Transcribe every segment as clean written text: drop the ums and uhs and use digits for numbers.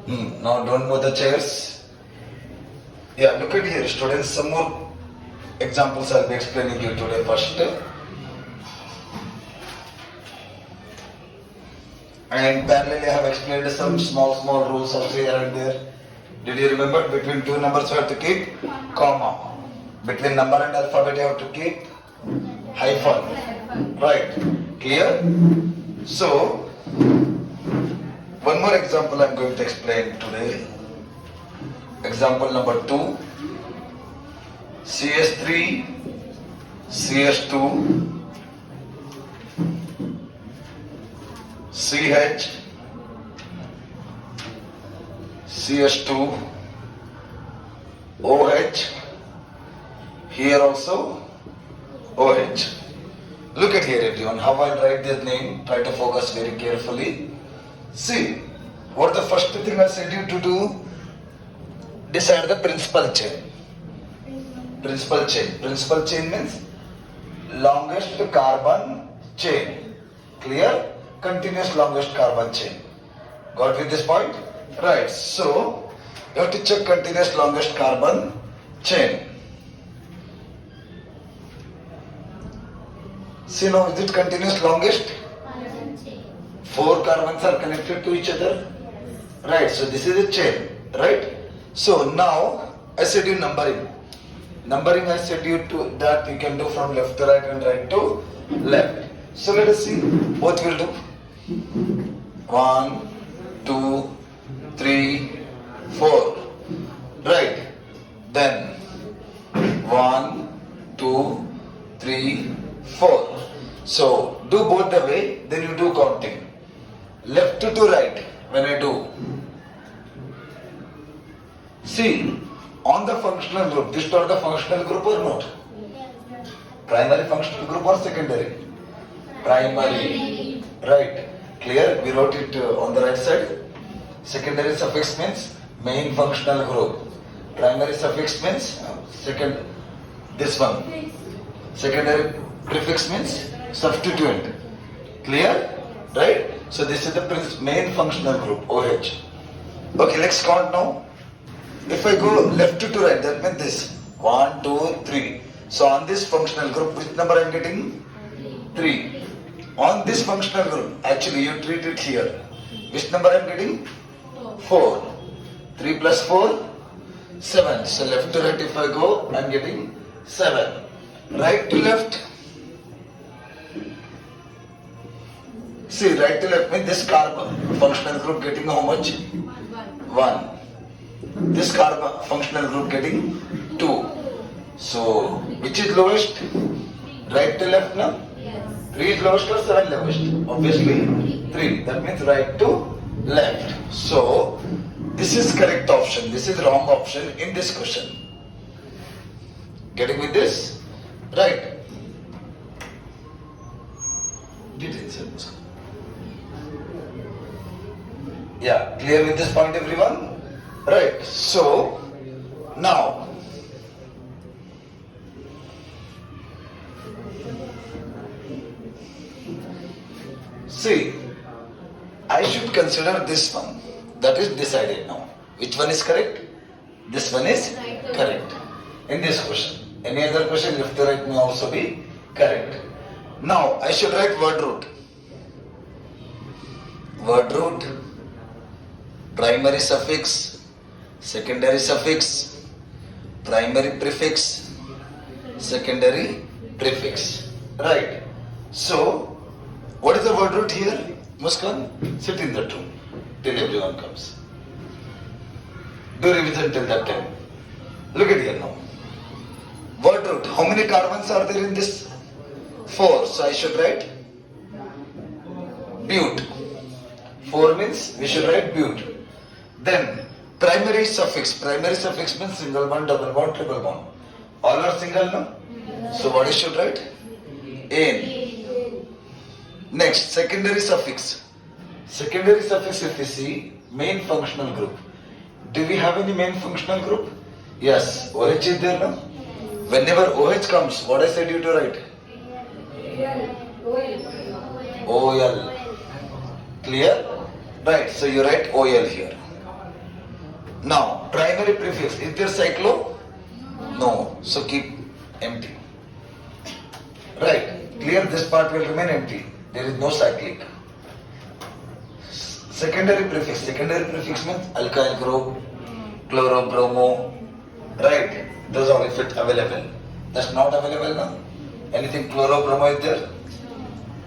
Now don't move the chairs. Yeah, look at here, students. Some more examples I'll be explaining you today. First, and parallelly I have explained some small rules also here and there. Did you remember? Between two numbers you have to keep comma. Between number and alphabet you have to keep hyphen. Right? Clear? So, one more example I am going to explain today. Example number 2. CS3, CS2, CH, CS2, OH, here also OH. Look at here everyone, how I'll write their name, try to focus very carefully. See, what the first thing I said you to do, decide the principal chain. Principal chain. Principal chain means longest carbon chain. Clear? Continuous longest carbon chain. Got with this point? Right. So, you have to check continuous longest carbon chain. See now, is it continuous longest? 4 carbons are connected to each other. Right. So, this is a chain. Right? So, now, I said you numbering. Numbering I said you to that you can do from left to right and right to left. So let us see. Both will do. 1, 2, 3, 4. Right. Then 1, 2, 3, 4. So do both the way, then you do counting. Left to right when I do. See. On the functional group, this is not the functional group or not? Primary functional group or secondary? Primary. Right. Clear? We wrote it on the right side. Secondary suffix means main functional group. Primary suffix means second. This one. Secondary prefix means substituent. Clear? Right? So this is the main functional group, OH. Okay, let's count now. If I go left to right, that means this. 1, 2, 3. So on this functional group, which number I am getting? 3. On this functional group, actually you treat it here. Which number I am getting? 4. 3 plus 4? 7. So left to right if I go, I am getting 7. Right to left. See, right to left means this carbon functional group getting how much? 1. This carbon functional group getting 2. So, which is lowest? Right to left now? 3 is lowest or 7 lowest? Obviously 3. That means right to left. So, this is correct option. This is wrong option in this question. Getting with this? Right. Details. Yeah, clear with this point everyone? Right, so now see, I should consider this one. That is decided now. Which one is correct? This one is correct in this question. Any other question left to right may also be correct. Now I should write word root. Word root, primary suffix, secondary suffix, primary prefix, secondary prefix. Right. So, what is the word root here? Muskan, sit in that room till everyone comes. Do revision till that time. Look at here now. Word root. How many carbons are there in this? 4. So I should write but. 4 means we should write but. Then primary suffix. Primary suffix means single bond, double bond, triple bond. All are single, no? So what I should write? N. Next, secondary suffix. Secondary suffix if you see, main functional group. Do we have any main functional group? Yes. OH is there, no? Whenever OH comes, what I said you to write? OL. Clear? Right, so you write OL here. Now, primary prefix, is there cyclo? No, so keep empty. Right, clear, this part will remain empty. There is no cyclic. Secondary prefix means alkyl group, chloro, bromo, right? Those are if it's available. That's not available now. Anything chloro, bromo is there?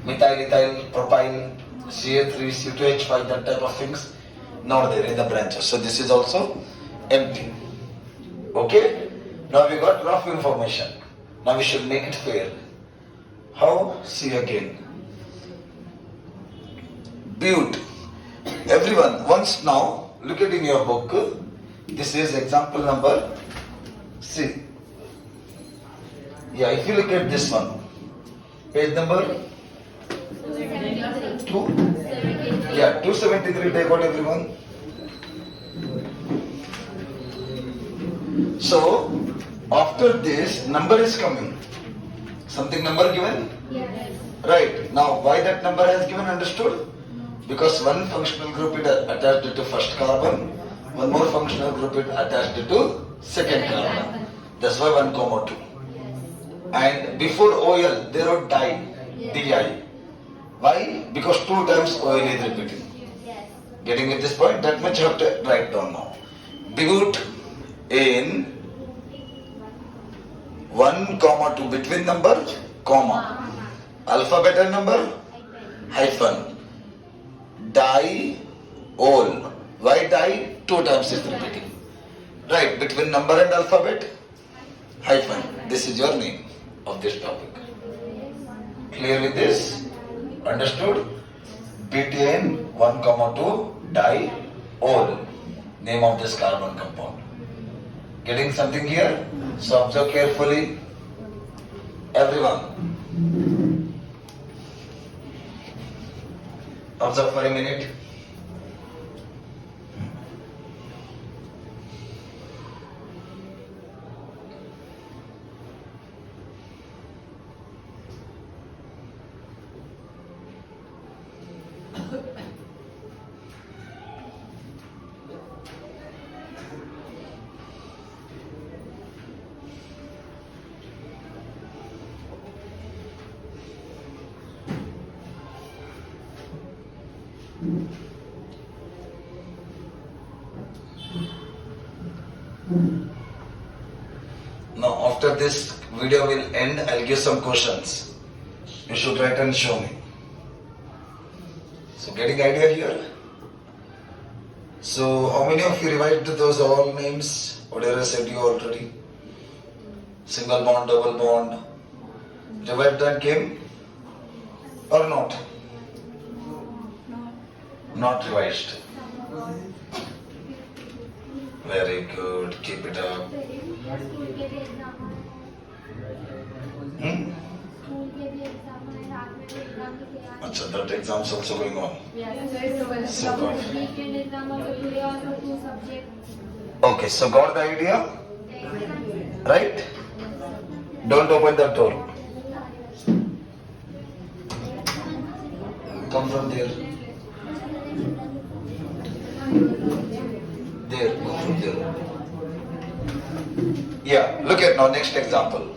Methyl, ethyl, propyl, Ca3, C2H5, that type of things, not there in the branches. So this is also empty. Okay? Now we got rough information. Now we should make it fair. How? See again. But everyone, once now, look at in your book. This is example number 6. Yeah, if you look at this one, page number 2. Yeah, 273, take out everyone. So, after this, number is coming. Something number given? Yes. Right. Now, why that number has given, understood? Because one functional group is attached to first carbon, one more functional group is attached to second carbon. That's why 1, 2. And before OL, there are di, Di. Why? Because 2 times OL is repeating. Yes. Getting at this point, that much you have to write down now. But in 1, 2, between number, comma. Alphabet number, hyphen. Diol. Why di? 2 times is repeating. Right, between number and alphabet, hyphen. This is your name of this topic. Clear with this? Understood? Between 1, 2, diol. Name of this carbon compound. Getting something here? So observe carefully. Everyone. Observe for a minute. Now after this video will end, I'll give some questions. You should write and show me. So getting idea here? So how many of you revised those all names? Whatever I said you already? Single bond, double bond. Revived and came? Or not? Not revised. Very good. Keep it up. Acha, that exam's also going on. Yes. Super. Weekend exam also today also 2 subjects. Okay, so got the idea? Right? Don't open that door. Come from there. There, go from there. Yeah, look at now next example.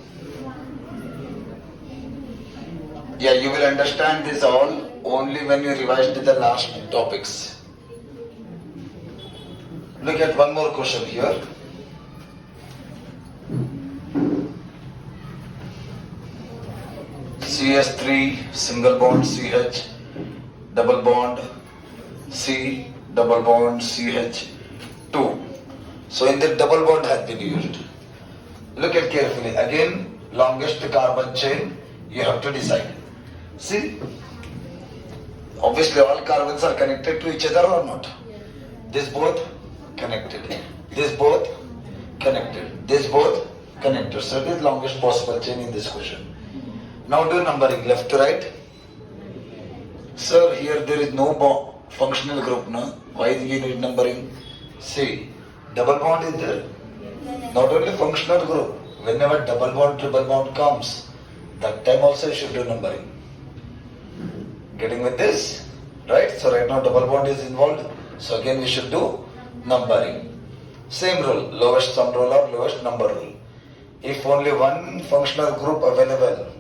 Yeah, you will understand this all only when you revise the last topics. Look at one more question here. CS3 single bond CH double bond C double bond CH2. So in the double bond has been used. Look at carefully. Again, longest carbon chain you have to decide. See, obviously all carbons are connected to each other or not? This both connected. This both connected. This both connected. So this longest possible chain in this question. Now do numbering left to right. Sir, here there is no functional group, no? Why do you need numbering? See, double bond is there. Not only functional group. Whenever double bond, triple bond comes, that time also you should do numbering. Getting with this? Right? So right now double bond is involved. So again we should do numbering. Same rule, lowest sum rule or lowest number rule. If only one functional group available,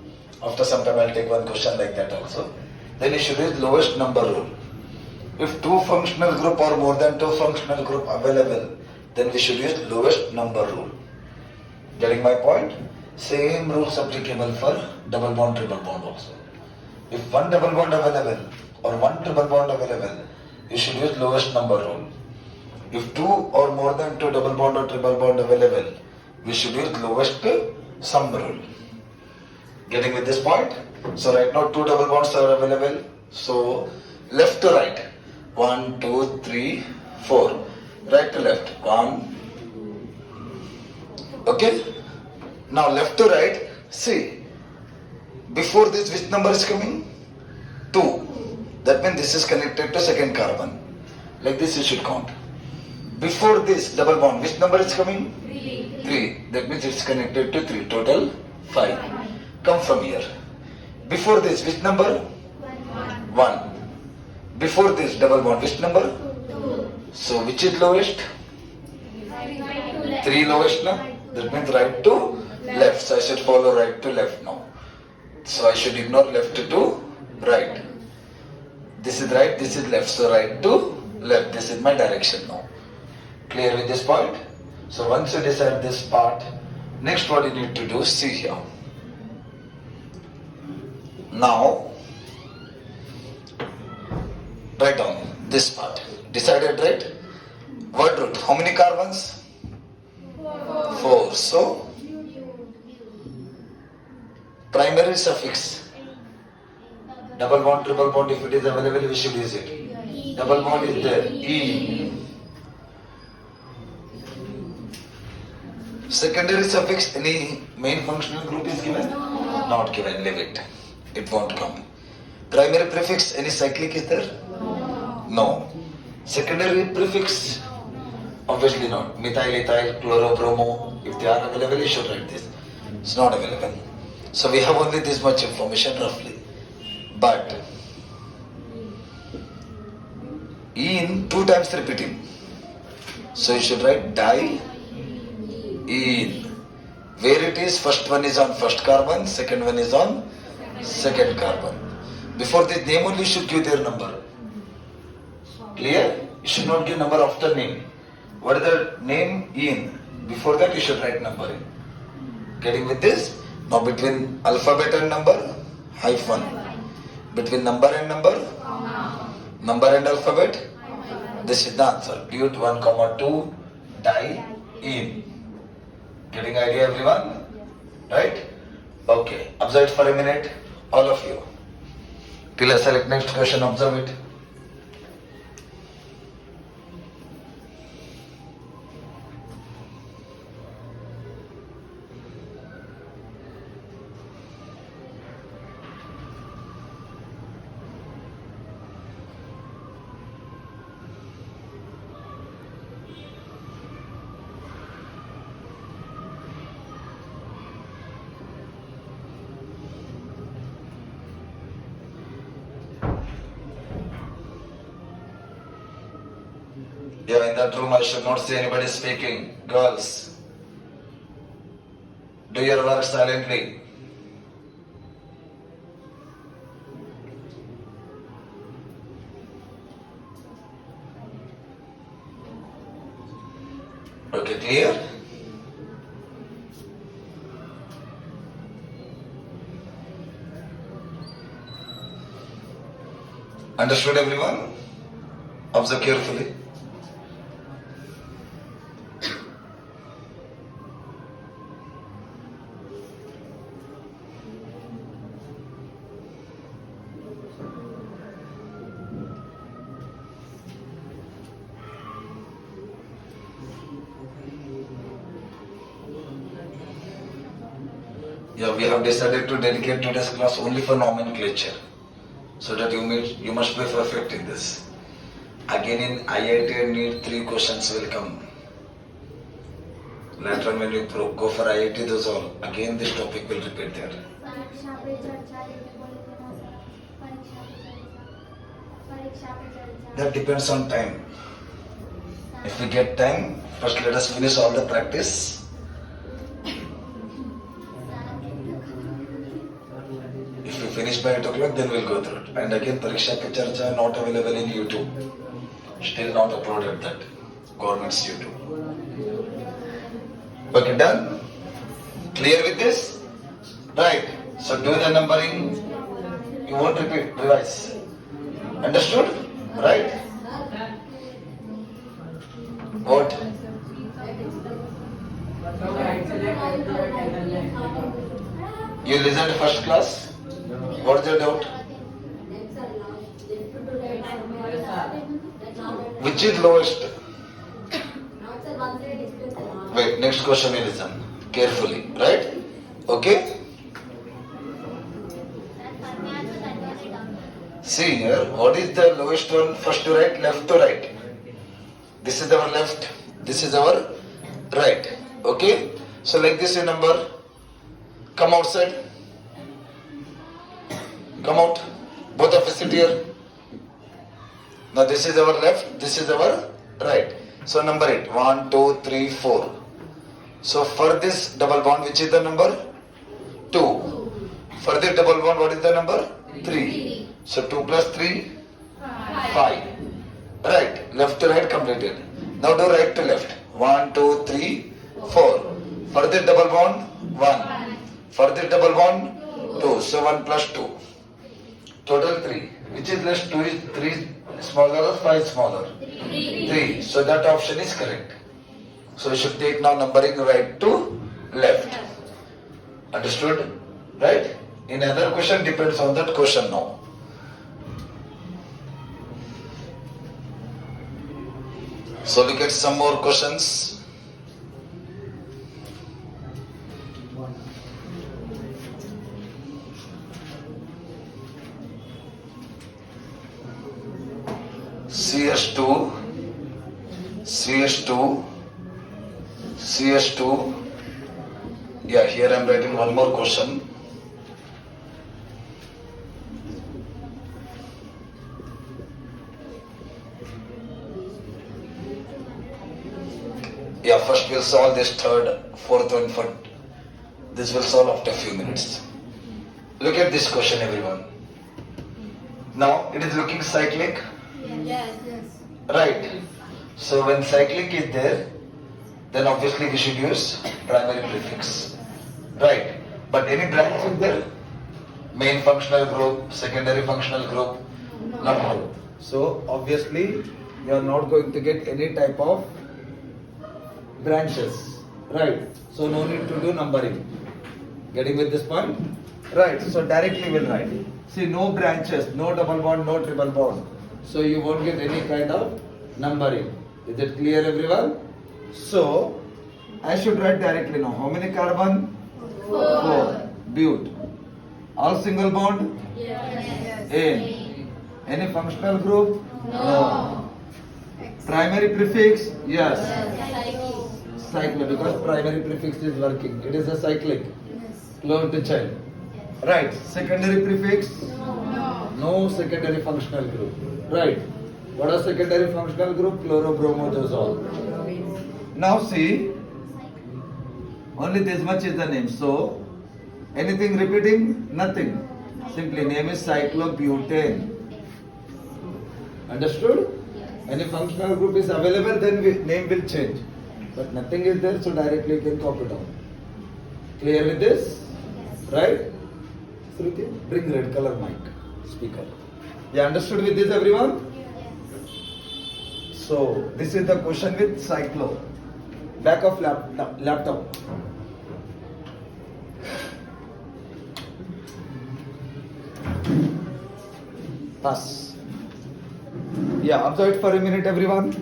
after some time I'll take one question like that also, then you should use lowest number rule. If two functional group or more than two functional group available, then we should use lowest number rule. Getting my point? Same rules applicable for double bond, triple bond also. If one double bond available or one triple bond available, you should use lowest number rule. If two or more than two double bond or triple bond available, we should use lowest sum rule. Getting with this point? So right now two double bonds are available. So left to right. 1, 2, 3, 4. Right to left. 1. Okay? Now left to right. See. Before this which number is coming? 2. That means this is connected to second carbon. Like this you should count. Before this double bond, which number is coming? 3. That means it's connected to 3. Total 5. Come from here. Before this, which number? 1. Before this double bond, which number? 2. So which is lowest? 3 lowest now. That means right to left. So I should follow right to left now. So I should ignore left to right. This is right, this is left. So right to left. This is my direction now. Clear with this point? So once you decide this part, next what you need to do, see here. Now, write down this part. Decided, right? Word root. How many carbons? 4. So, primary suffix. Double bond, triple bond, if it is available, we should use it. Double bond is there. E. Secondary suffix, any main functional group is given? Not given, leave it. It won't come. Primary prefix, any cyclic is there? No. Secondary prefix, obviously not. Methyl, ethyl, chloro, bromo, if they are available, you should write this. It's not available. So we have only this much information roughly. But, in 2 times repeating. So you should write di. In. Where it is, first one is on first carbon, second one is on second carbon. Before this name only you should give their number. Clear? You should not give number after name. What is the name in? Before that you should write number in. Getting with this? Now between alphabet and number, hyphen. Between number and number, number and alphabet, this is the answer. Give 1, 2, di, in. Getting idea everyone? Right? Okay. Observe it for a minute. All of you. Till I select next question, observe it. Yeah, in that room I should not see anybody speaking. Girls, do your work silently. Okay, clear? Understood everyone? Observe carefully. Yeah, we have decided to dedicate today's class only for nomenclature, so that you must be perfect in this. Again in IIT and NEET 3 questions will come. Later when you go for IIT, those all, again this topic will repeat there. That depends on time. If we get time, first let us finish all the practice. If we finish by 8 o'clock, then we'll go through it. And again, Pariksha Pe Charcha not available in YouTube. Still not uploaded that. Government's YouTube. Okay, done? Clear with this? Right. So do the numbering. You won't repeat, revise. Understood? Right? What? You listen to first class? What is your doubt? Which is lowest? Wait, next question you listen carefully, right? Okay? See here, what is the lowest one? First to right, left to right. This is our left, this is our right. Okay? So like this a number. Come outside. Come out. Both of us sit here. Now this is our left, this is our right. So number it. 1, 2, 3, 4. So for this double bond, which is the number? 2. For this double bond, what is the number? 3. So 2 plus 3? 5. Right. Left to right completed. Now do right to left. 1, 2, 3, 4. For this double bond? 1. For this double bond? 2. So 1 plus 2. Total 3. Which is less? 2 is 3 smaller or 5 smaller? 3. So that option is correct. So you should take now numbering right to left. Understood? Right? In other question depends on that question now. So we get some more questions. CS2, CS2, CS2. Yeah, here I am writing one more question. Yeah, first we'll solve this third, fourth one for this will solve after a few minutes. Look at this question, everyone. Now it is looking cyclic. Yes. Right. So when cyclic is there, then obviously we should use primary prefix. Right. But any branch is there? Main functional group, secondary functional group? Not. So obviously you are not going to get any type of branches. Right. So no need to do numbering. Getting with this point? Right. So directly we'll write. See, no branches, no double bond, no triple bond. So you won't get any kind of numbering. Is it clear, everyone? So I should write directly now. How many carbon? 4. But. All single bond? Yes. N. Any functional group? No. Primary prefix? Yes. Cyclic, because primary prefix is working. It is a cyclic. Close the child. Right. Secondary prefix? No secondary functional group. Right. What are secondary functional group? Chlorobromozole. Now see, only this much is the name. So, anything repeating? Nothing. Simply name is cyclobutane. Understood? Any functional group is available, then name will change. But nothing is there, so directly you can copy down. Clear with this? Right? Shruti, bring red color mic, speaker. You understood with this, everyone? So, this is the question with cyclo. Back of laptop. Pass. Yeah, observe it for a minute, everyone.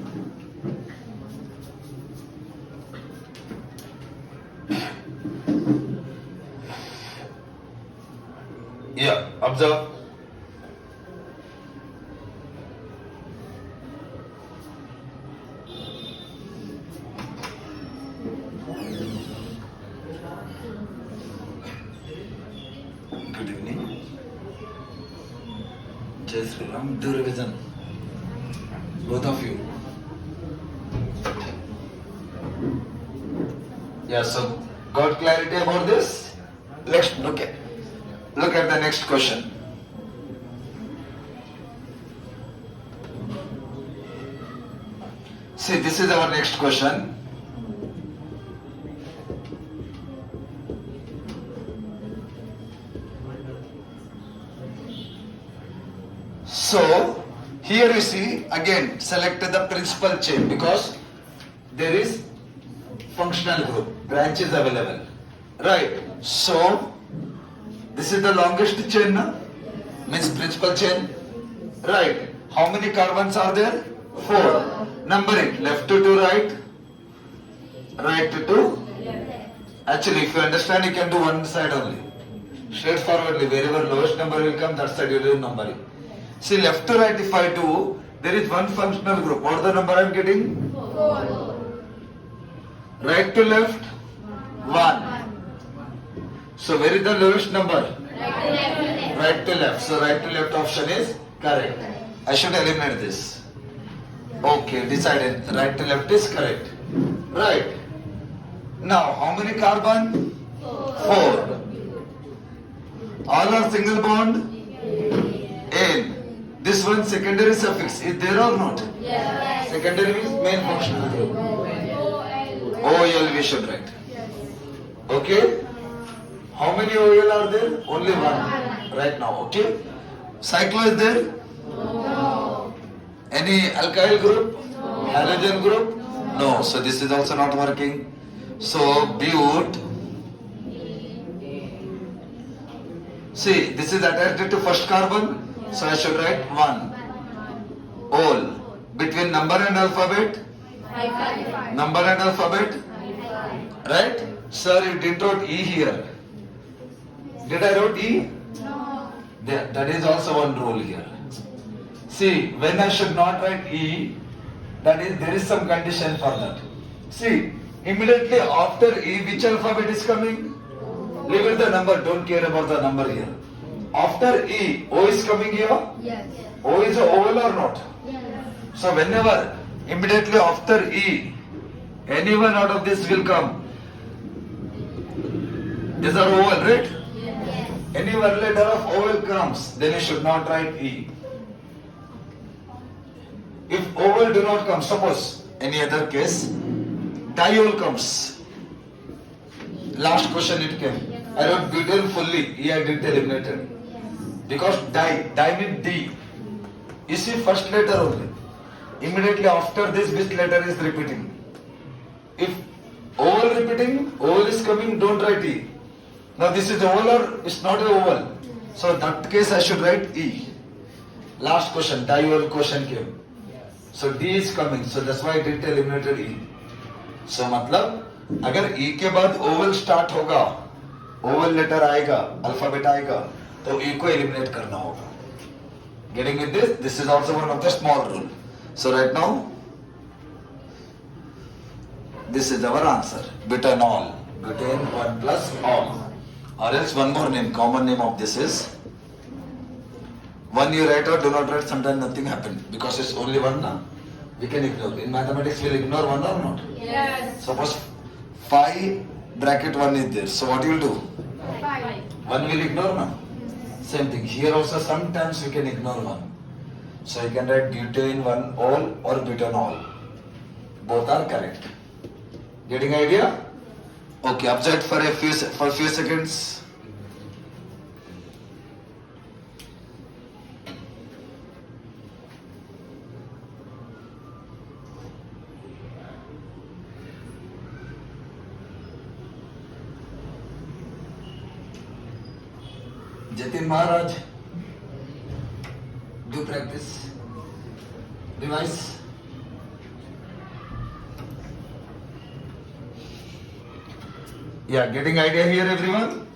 Yeah, observe. Good evening. Jai Sri Ram. Do revision. Both of you. Yeah, so got clarity about this? Let's look at the next question. See, this is our next question. So, here you see, again, selected the principal chain because there is functional group, branches available. Right. So, this is the longest chain, na? Means principal chain. Right. How many carbons are there? 4. Number it, left to right, right to. Actually, if you understand, you can do one side only. Straightforwardly, wherever lowest number will come, that side you will do numbering. See, left to right, if I do, there is one functional group. What is the number I am getting? 4. Right to left, 1. So, where is the lowest number? Right to left. So, right to left option is correct. I should eliminate this. Okay, decided. Right to left is correct. Right. Now, how many carbon? 4. All are single bond? N. This one secondary suffix. Is there or not? Yes. Secondary means main functional group. OL we should write. Okay? How many OL are there? Only one. Right now, okay? Cyclo is there? No. Any alkyl group? Halogen group? No. So this is also not working. So but. See, this is attached to first carbon. So I should write 1. Ol. Between number and alphabet? Number and alphabet? Right? Sir, you didn't write E here. Did I wrote E? No. That is also one rule here. See, when I should not write E, that is, there is some condition for that. See, immediately after E, which alphabet is coming? Leave it the number, don't care about the number here. After E, O is coming here? Yes. O is a vowel or not? Yes. So whenever, immediately after E, any one out of this will come. These are vowel, right? Yes. Any one letter of vowel comes, then you should not write E. If vowel do not come, suppose any other case, diol comes. Last question it came. I wrote butyl fully, E I did eliminated. Because di means D. You see first letter only. Immediately after this, which letter is repeating? If vowel repeating, vowel is coming, don't write E. Now this is a vowel or it's not a vowel. So in that case I should write E. Last question, diol question came. So D is coming, so that's why I did eliminated E. So मतलब अगर E के बाद vowel start होगा, vowel letter आएगा, alphabet आएगा, तो E को eliminate करना होगा. Getting with this? This is also one of the small rule. So right now, this is our answer. Butanol. Butane 1 plus all. Or else one more name, common name of this is. One you write or do not write, sometimes nothing happened. Because it's only one now. We can ignore. In mathematics, we'll ignore one or not. Yes. Suppose 5 bracket 1 is there. So what you will do? 5. 1 will ignore now. Same thing. Here also sometimes we can ignore 1. So you can write butane 1 all or butanol. Both are correct. Getting idea? Okay, observe for a few seconds. Jatin Maharaj, do practice. Revise. Yeah, getting idea here everyone?